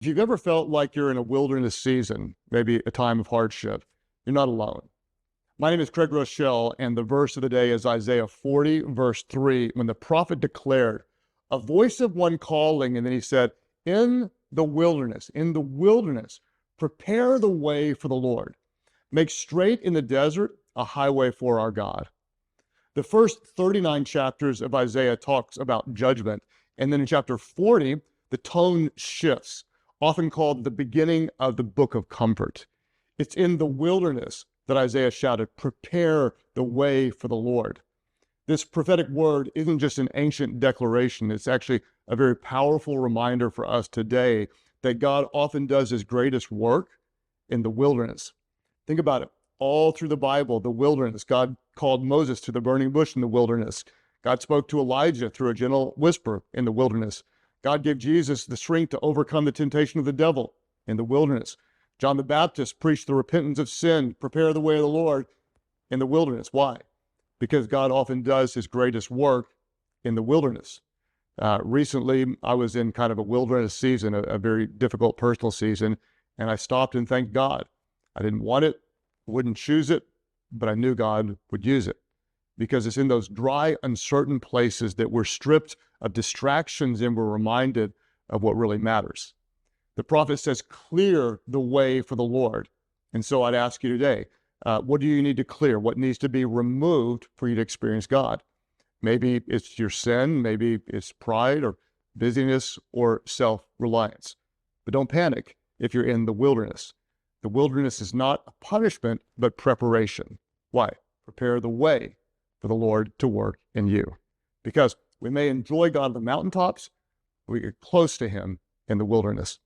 If you've ever felt like you're in a wilderness season, maybe a time of hardship, you're not alone. My name is Craig Rochelle, and the verse of the day is Isaiah 40, verse 3, when the prophet declared, a voice of one calling, and then he said, in the wilderness, prepare the way for the Lord. Make straight in the desert a highway for our God. The first 39 chapters of Isaiah talks about judgment, and then in chapter 40, the tone shifts, often called the beginning of the book of comfort. It's in the wilderness that Isaiah shouted, prepare the way for the Lord. This prophetic word isn't just an ancient declaration. It's actually a very powerful reminder for us today that God often does his greatest work in the wilderness. Think about it. All through the Bible, the wilderness, God called Moses to the burning bush in the wilderness. God spoke to Elijah through a gentle whisper in the wilderness. God gave Jesus the strength to overcome the temptation of the devil in the wilderness. John the Baptist preached the repentance of sin, prepare the way of the Lord in the wilderness. Why? Because God often does his greatest work in the wilderness. Recently, I was in kind of a wilderness season, a very difficult personal season, and I stopped and thanked God. I didn't want it, wouldn't choose it, but I knew God would use it. Because it's in those dry, uncertain places that we're stripped of distractions and we're reminded of what really matters. The prophet says, clear the way for the Lord. And so I'd ask you today, what do you need to clear? What needs to be removed for you to experience God? Maybe it's your sin, maybe it's pride or busyness or self-reliance. But don't panic if you're in the wilderness. The wilderness is not a punishment, but preparation. Why? Prepare the way for the Lord to work in you. Because we may enjoy God on the mountaintops, but we get close to him in the wilderness.